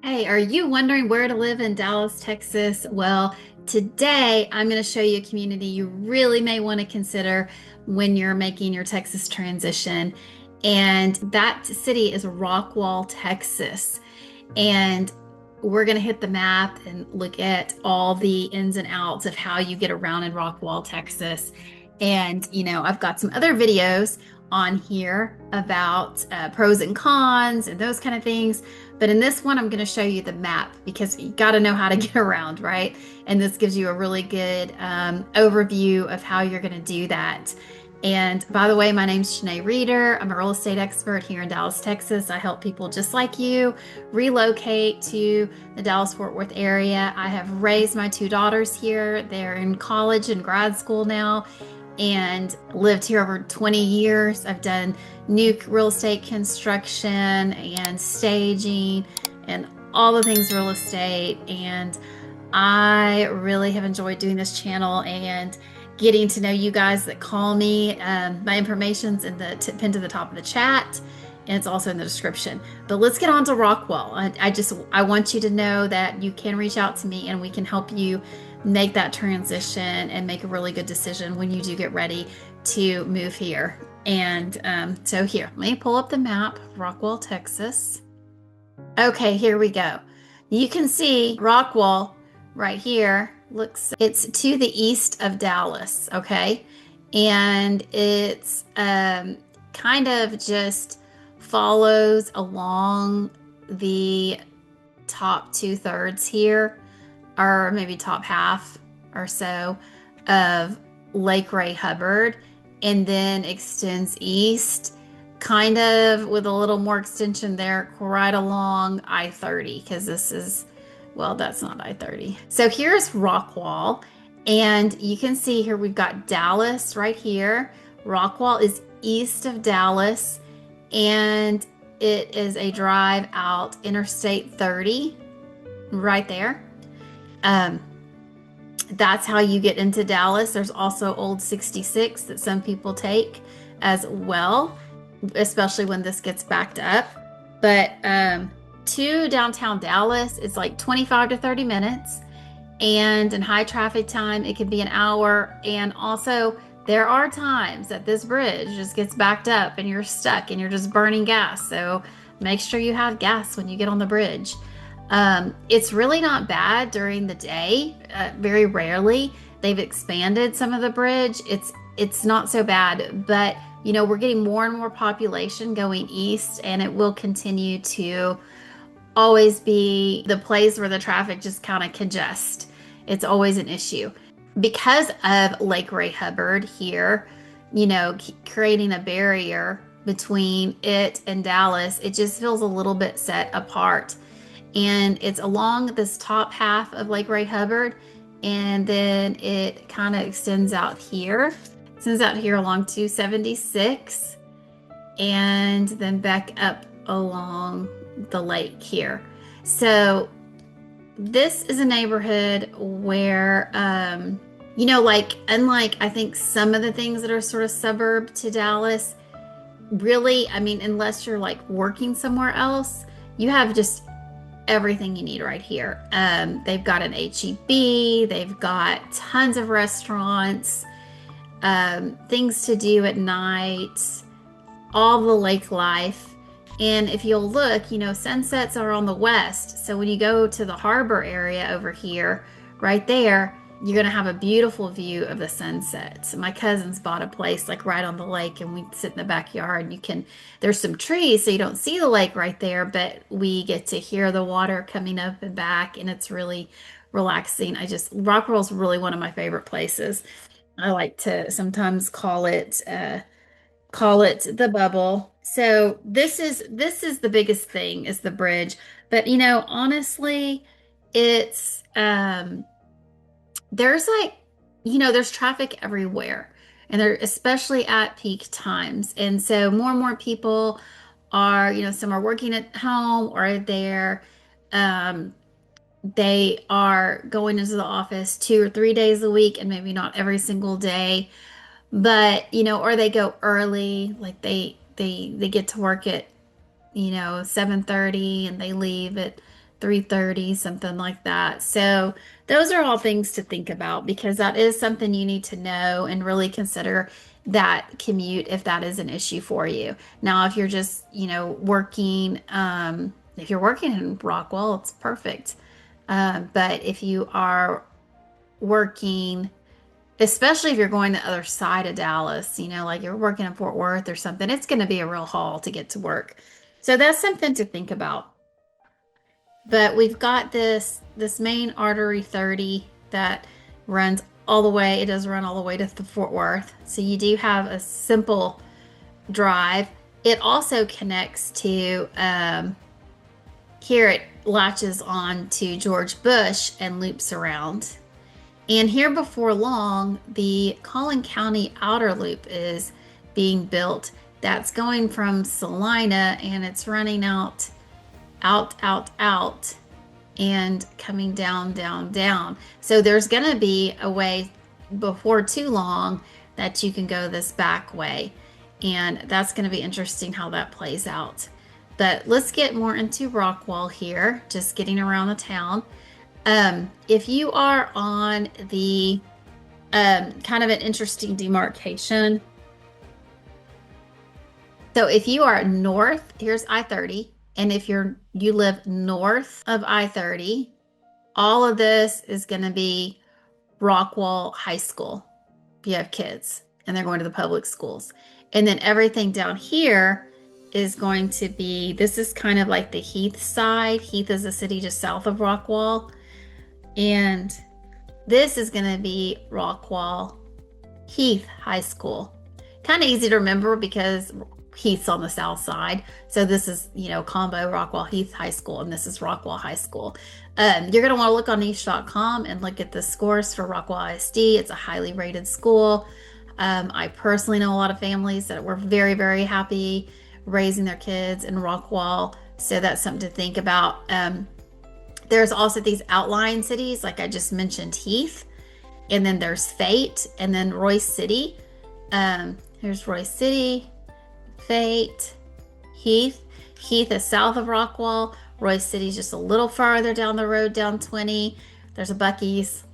Hey, are you wondering where to live in Dallas, Texas? Well, today I'm going to show you a community you really may want to consider when you're making your Texas transition. And that city is Rockwall, Texas. And we're going to hit the map and look at all the ins and outs of how you get around in Rockwall, Texas. And, I've got some other videos on here about pros and cons and those kind of things. But in this one, I'm going to show you the map because you got to know how to get around, right? And this gives you a really good overview of how you're going to do that. And by the way, my name's Janée Reeder. I'm a real estate expert here in Dallas, Texas. I help people just like you relocate to the Dallas-Fort Worth area. I have raised my two daughters here. They're in college and grad school now and lived here over 20 years. I've done new real estate construction and staging and all the things real estate. And I really have enjoyed doing this channel and getting to know you guys that call me. My information's in the pinned to the top of the chat, and it's also in the description. But let's get on to Rockwall. I want you to know that you can reach out to me and we can help you make that transition and make a really good decision when you do get ready to move here. And so here, let me pull up the map, Rockwall, Texas. Okay, here we go. You can see Rockwall right here. It's to the east of Dallas, okay? And it's kind of just follows along the top two-thirds here, or maybe top half or so of Lake Ray Hubbard, and then extends east, kind of with a little more extension there, right along I-30, because this is, well, that's not I-30. So here's Rockwall, and you can see here we've got Dallas right here. Rockwall is east of Dallas, and it is a drive out Interstate 30 right there. Um, that's how you get into Dallas. There's also Old 66 that some people take as well, especially when this gets backed up. But to downtown Dallas, it's like 25 to 30 minutes. And in high traffic time, it can be an hour. And also, there are times that this bridge just gets backed up and you're stuck and you're just burning gas. So make sure you have gas when you get on the bridge. It's really not bad during the day. Very rarely. They've expanded some of the bridge. It's not so bad, but we're getting more and more population going east, and it will continue to always be the place where the traffic just kind of congest. It's always an issue. Because of Lake Ray Hubbard here, creating a barrier between it and Dallas, it just feels a little bit set apart. And it's along this top half of Lake Ray Hubbard, and then it kind of extends out here. Extends out here along 276, and then back up along the lake here. So this is a neighborhood where, like, unlike I think some of the things that are sort of suburb to Dallas, really, I mean, unless you're like working somewhere else, you have just everything you need right here. They've got an HEB, they've got tons of restaurants, things to do at night, all the lake life. And if you'll look, sunsets are on the west. So when you go to the harbor area over here, right there, you're going to have a beautiful view of the sunsets. My cousins bought a place like right on the lake, and we sit in the backyard, and there's some trees, so you don't see the lake right there, but we get to hear the water coming up and back, and it's really relaxing. Rockwall's really one of my favorite places. I like to sometimes call it the bubble. So this is the biggest thing is the bridge. But honestly, it's there's like, there's traffic everywhere, and there, especially at peak times. And so more and more people are, some are working at home, or um, they are going into the office 2 or 3 days a week, and maybe not every single day, but or they go early, like they get to work at 7:30, and they leave at 3:30, something like that. So those are all things to think about because that is something you need to know and really consider that commute if that is an issue for you. Now, if you're just, working, if you're working in Rockwall, it's perfect. But if you are working, especially if you're going to the other side of Dallas, like you're working in Fort Worth or something, it's going to be a real haul to get to work. So that's something to think about. But we've got this main artery 30 that runs all the way. It does run all the way to Fort Worth. So you do have a simple drive. It also connects to here it latches on to George Bush and loops around. And here before long, the Collin County Outer Loop is being built. That's going from Salina and it's running out, and coming down, down, down. So there's going to be a way before too long that you can go this back way. And that's going to be interesting how that plays out. But let's get more into Rockwall here, just getting around the town. If you are on the kind of an interesting demarcation. So if you are north, here's I-30. And if you live north of I-30, all of this is going to be Rockwall High School if you have kids and they're going to the public schools. And then everything down here is going to be, this is kind of like the Heath side. Heath is a city just south of Rockwall. And this is going to be Rockwall Heath High School. Kind of easy to remember because Heath's on the south side. So this is, combo Rockwall Heath High School, and this is Rockwall High School. You're going to want to look on niche.com and look at the scores for Rockwall ISD. It's a highly rated school. I personally know a lot of families that were very, very happy raising their kids in Rockwall. So that's something to think about. There's also these outlying cities, like I just mentioned, Heath, and then there's Fate, and then Royce City. Here's Royce City, Fate, Heath. Heath is south of Rockwall. Royce City is just a little farther down the road, down 20. There's a Buc-ee's.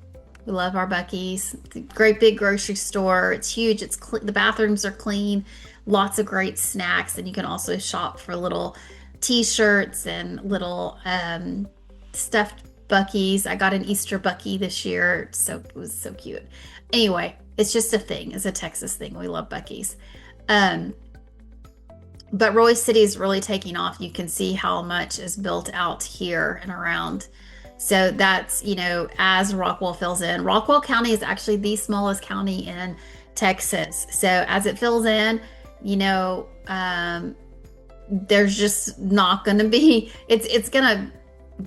We love our Buc-ee's. Great big grocery store. It's huge. It's the bathrooms are clean. Lots of great snacks, and you can also shop for little T-shirts and little stuffed Buc-ee's. I got an Easter Buc-ee this year, so it was so cute. Anyway, it's just a thing. It's a Texas thing. We love Buc-ee's. But Royce City is really taking off. You can see how much is built out here and around. So that's, as Rockwall fills in. Rockwall County is actually the smallest county in Texas. So as it fills in, there's just not going to be, it's going to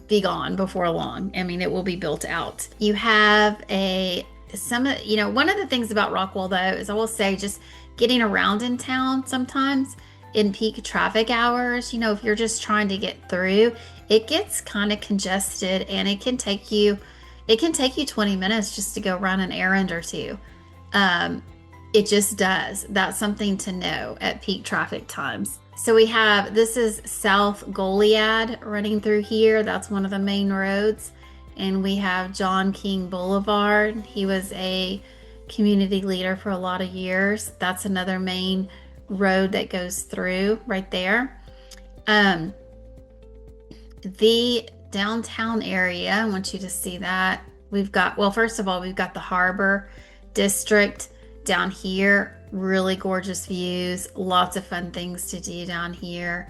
be gone before long. I mean, it will be built out. You have one of the things about Rockwall though, is I will say just getting around in town sometimes in peak traffic hours, if you're just trying to get through, it gets kind of congested and it can take you 20 minutes just to go run an errand or two. It just does. That's something to know at peak traffic times. So this is South Goliad running through here. That's one of the main roads. And we have John King Boulevard. He was a community leader for a lot of years. That's another main road that goes through right there. The downtown area, I want you to see that. First of all, we've got the Harbor District down here. Really gorgeous views, lots of fun things to do down here.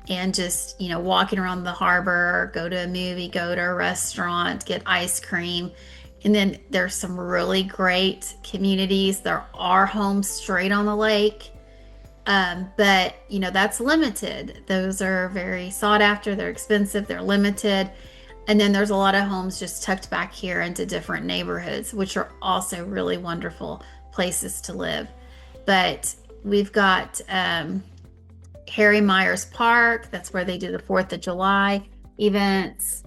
And just, walking around the harbor, go to a movie, go to a restaurant, get ice cream. And then there's some really great communities. There are homes straight on the lake. But that's limited. Those are very sought after. They're expensive. They're limited. And then there's a lot of homes just tucked back here into different neighborhoods, which are also really wonderful places to live. But we've got Harry Myers Park. That's where they do the 4th of July events.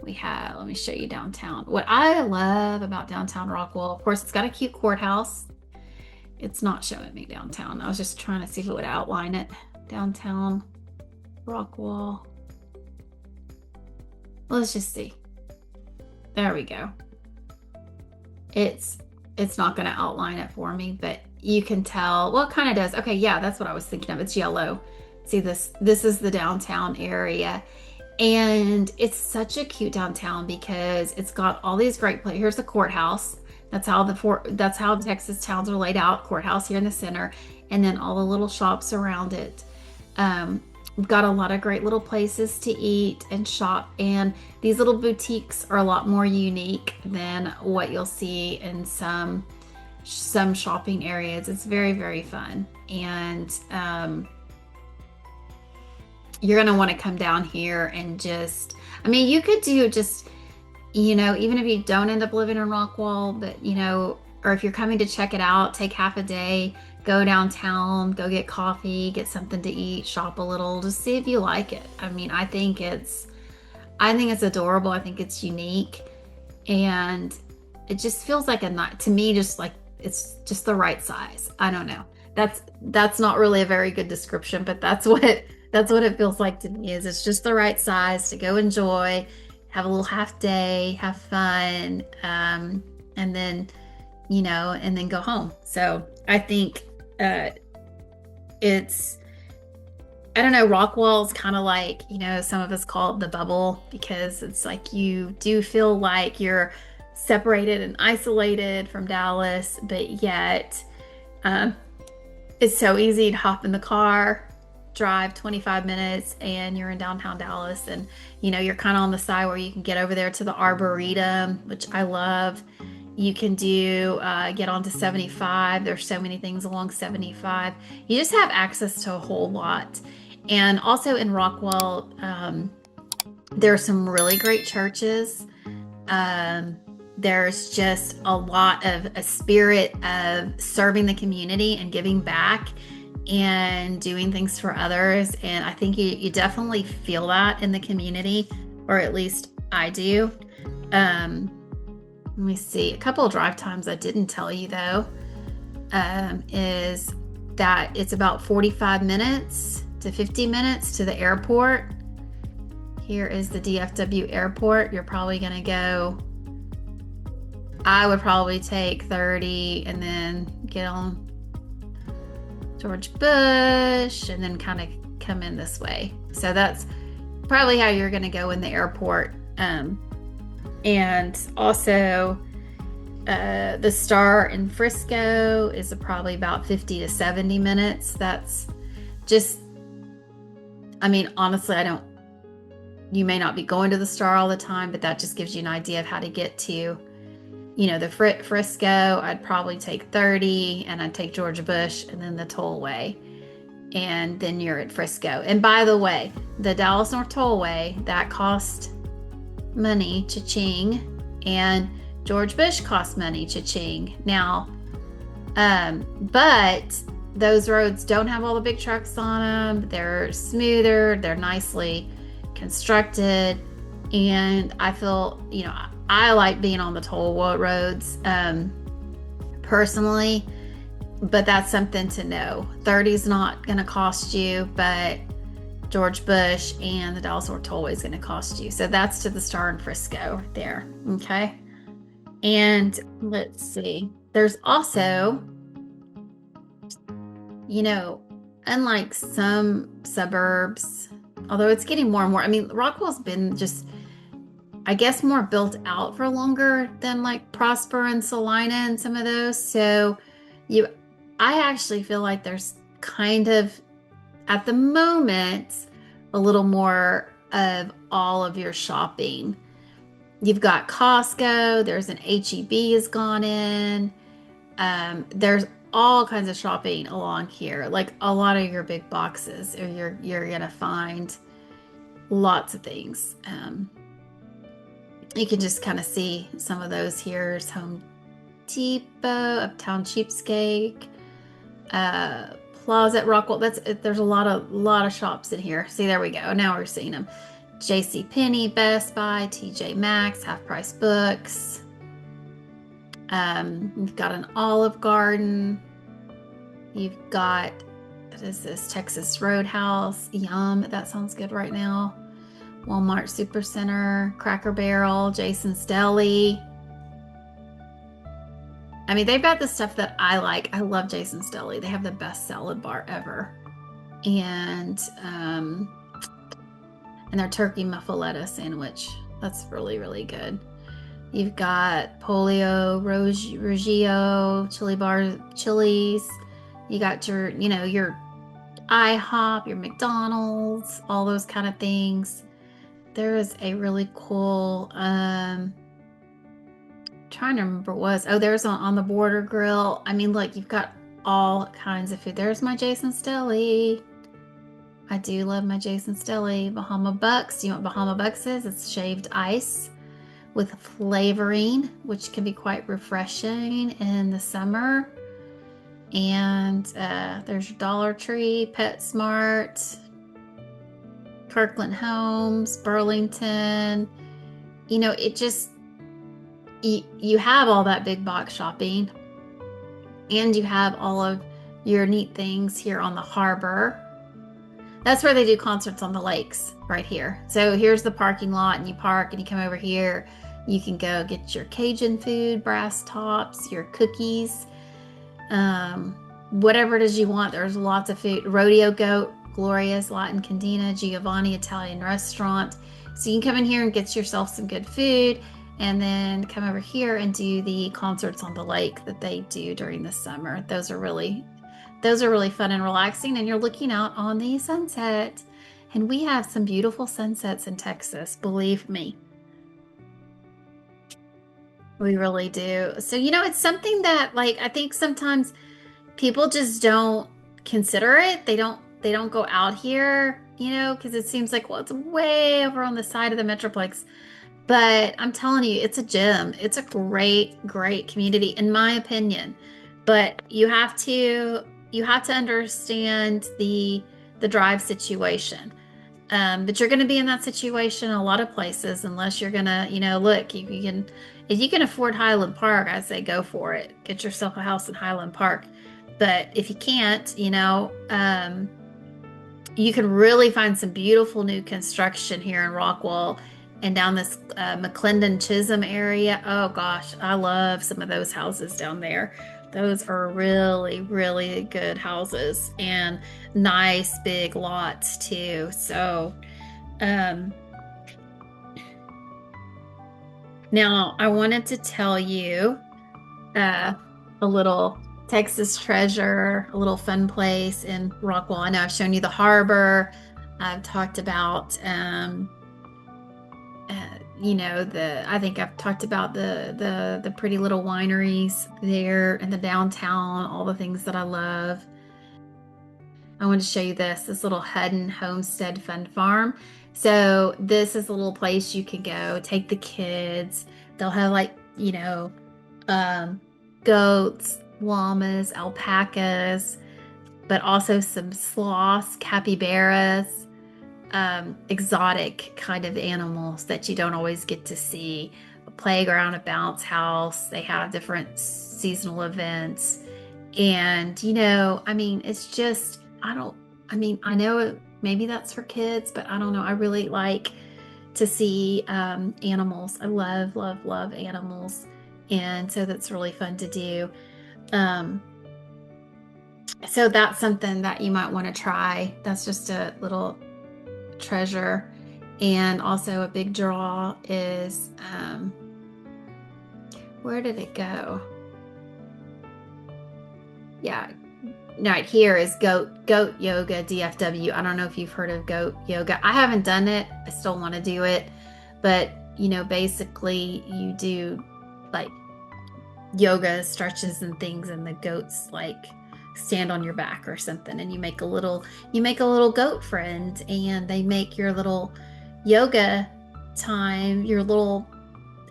Let me show you downtown. What I love about downtown Rockwall, of course, it's got a cute courthouse. It's not showing me downtown. I was just trying to see if it would outline it. Downtown Rockwall. let's just see. There we go. It's not going to outline it for me, but you can tell. Well, it kind of does. Okay, yeah, that's what I was thinking of. It's yellow. See this? This is the downtown area. And it's such a cute downtown because it's got all these great places. Here's the courthouse. That's how Texas towns are laid out. Courthouse here in the center, and then all the little shops around it. We've got a lot of great little places to eat and shop, and these little boutiques are a lot more unique than what you'll see in some shopping areas. It's very, very fun, and you're gonna want to come down here and just, I mean, you could do just, even if you don't end up living in Rockwall, but or if you're coming to check it out, take half a day, go downtown, go get coffee, get something to eat, shop a little, just see if you like it. I mean, I think it's adorable. I think it's unique, and it just feels like to me, just like it's just the right size. I don't know. That's not really a very good description, but that's what it feels like to me. Is it's just the right size to go enjoy, have a little half day, have fun, and then and then go home. So I think it's, I don't know, Rockwall's kind of like, some of us call it the bubble, because it's like you do feel like you're separated and isolated from Dallas, but yet it's so easy to hop in the car, drive 25 minutes, and you're in downtown Dallas, and you're kind of on the side where you can get over there to the Arboretum, which I love. You can get onto 75. There's so many things along 75. You just have access to a whole lot. And also in Rockwall, there are some really great churches. There's just a lot of a spirit of serving the community and giving back and doing things for others. And I think you definitely feel that in the community, or at least I do. Let me see. A couple of drive times I didn't tell you though, is that it's about 45 minutes to 50 minutes to the airport. Here is the DFW airport. You're probably going to go, I would probably take 30 and then get on George Bush and then kind of come in this way. So that's probably how you're going to go in the airport. And also the Star in Frisco is probably about 50 to 70 minutes. That's just, I mean, honestly, you may not be going to the Star all the time, but that just gives you an idea of how to get to, the Frisco. I'd probably take 30, and I'd take George Bush and then the tollway, and then you're at Frisco. And by the way, the Dallas North Tollway, that cost money, cha-ching, and George Bush cost money, cha-ching. Now, but those roads don't have all the big trucks on them. They're smoother, they're nicely constructed, and I feel, I like being on the toll roads personally, but that's something to know. 30 is not going to cost you, but George Bush and the Dallas North Tollway is going to cost you. So that's to the Star in Frisco right there. Okay. And let's see. There's also, unlike some suburbs, although it's getting more and more, I mean, Rockwall's been just, I guess, more built out for longer than like Prosper and Salina and some of those. So I actually feel like there's kind of, at the moment, a little more of all of your shopping. You've got Costco, there's an HEB has gone in. There's all kinds of shopping along here. Like a lot of your big boxes, or you're gonna find lots of things. You can just kind of see some of those. Here's Home Depot, Uptown Cheapskate, Plaza at Rockwall. There's a lot of shops in here. See, there we go. Now we're seeing them. JCPenney, Best Buy, TJ Maxx, Half Price Books. You've got an Olive Garden. You've got, what is this? Texas Roadhouse. Yum, that sounds good right now. Walmart Supercenter, Cracker Barrel, Jason's Deli. I mean, they've got the stuff that I like. I love Jason's Deli. They have the best salad bar ever. And their turkey muffaletta sandwich. That's really, really good. You've got Polio, Reggio, Chili's. You got your IHOP, your McDonald's, all those kind of things. There is a really cool, trying to remember what it was. Oh, there's on the Border Grill. I mean, look, you've got all kinds of food. There's my Jason's Deli. I do love my Jason's Deli. Bahama Bucks. Do you know what Bahama Bucks is? It's shaved ice with flavoring, which can be quite refreshing in the summer. And there's Dollar Tree, PetSmart, Kirkland Homes, Burlington. You know, it just, you have all that big box shopping, and you have all of your neat things here on the harbor. That's where they do concerts on the lakes, right here. So here's the parking lot, and you park and you come over here. You can go get your Cajun food, brass tops, your cookies, whatever it is you want. There's lots of food. Rodeo Goat, Gloria's Latin Cantina, Giovanni Italian Restaurant. So you can come in here and get yourself some good food, and then come over here and do the concerts on the lake that they do during the summer. Those are really fun and relaxing, and you're looking out on the sunset. And we have some beautiful sunsets in Texas, believe me. We really do. So, it's something that, like, I think sometimes people just don't consider it. They don't go out here, because it seems like, well, it's way over on the side of the Metroplex. But I'm telling you, it's a gem. It's a great, great community, in my opinion. But you have to understand the drive situation. But you're going to be in that situation in a lot of places, unless you're going to, look, if you can afford Highland Park, I say go for it. Get yourself a house in Highland Park. But if you can't, you can really find some beautiful new construction here in Rockwall and down this McClendon Chisholm area. Oh gosh, I love some of those houses down there. Those are really, really good houses, and nice big lots too. So, now I wanted to tell you a little Texas treasure, a little fun place in Rockwall. I know I've shown you the harbor. I've talked about, I think I've talked about the pretty little wineries there in the downtown, all the things that I love. I want to show you this little Hudden Homestead Fun Farm. So this is a little place you can go, take the kids. They'll have goats, llamas, alpacas, but also some sloths, capybaras, exotic kind of animals that you don't always get to see. A playground, a bounce house. They have different seasonal events. And, it's just, I know maybe that's for kids, but I don't know. I really like to see animals. I love, love, love animals. And so that's really fun to do. So that's something that you might want to try. That's just a little treasure. And also a big draw is, where did it go? Yeah, right here is goat yoga DFW. I don't know if you've heard of goat yoga. I haven't done it. I still want to do it. But, basically you do like yoga stretches and things, and the goats like stand on your back or something, and you make a little goat friend, and they make your little yoga time, your little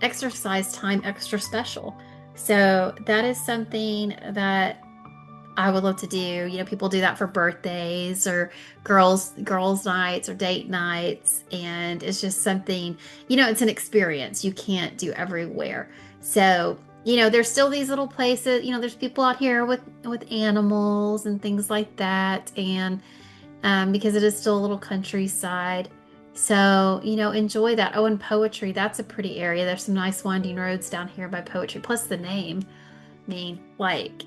exercise time extra special. So that is something that I would love to do. People do that for birthdays or girls nights or date nights, and it's just something, it's an experience you can't do everywhere. So there's still these little places, there's people out here with animals and things like that. And because it is still a little countryside. So, enjoy that. Oh, and poetry, that's a pretty area. There's some nice winding roads down here by poetry, plus the name. I mean, like,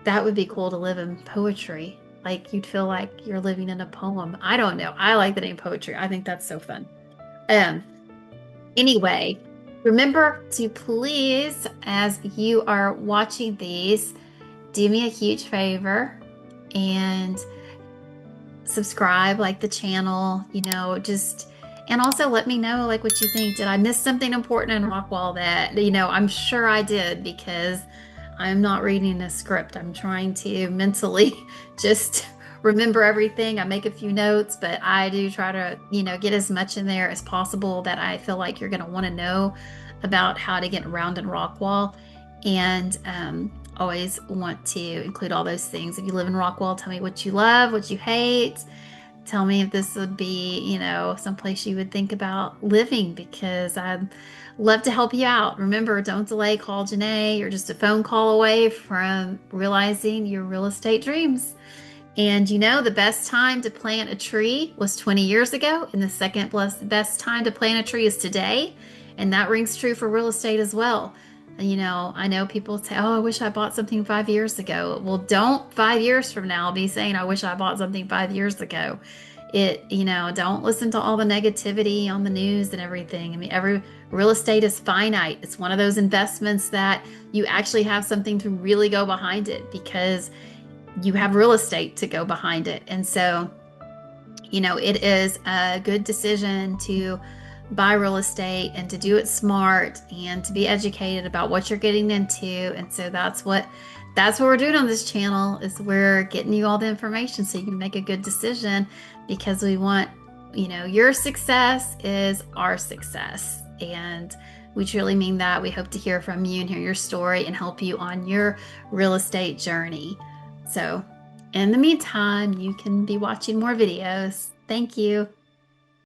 that would be cool to live in poetry. Like, you'd feel like you're living in a poem. I don't know. I like the name poetry. I think that's so fun. Um, anyway, remember to please, as you are watching these, do me a huge favor and subscribe, like the channel, just, and also let me know like what you think. Did I miss something important in Rockwall that, I'm sure I did because I'm not reading a script. I'm trying to mentally just remember everything. I make a few notes, but I do try to, get as much in there as possible that I feel like you're going to want to know about how to get around in Rockwall. And always want to include all those things. If you live in Rockwall, tell me what you love, what you hate. Tell me if this would be, someplace you would think about living because I'd love to help you out. Remember, don't delay, call Janée. You're just a phone call away from realizing your real estate dreams. And the best time to plant a tree was 20 years ago, and the second best time to plant a tree is today. And that rings true for real estate as well. I know people say, oh, I wish I bought something 5 years ago. Well, don't 5 years from now be saying, I wish I bought something 5 years ago. Don't listen to all the negativity on the news and everything. I mean, every real estate is finite. It's one of those investments that you actually have something to really go behind it because you have real estate to go behind it. And so, it is a good decision to buy real estate and to do it smart and to be educated about what you're getting into. And so that's what we're doing on this channel is we're getting you all the information so you can make a good decision because we want, your success is our success. And we truly mean that. We hope to hear from you and hear your story and help you on your real estate journey. So in the meantime, you can be watching more videos. Thank you.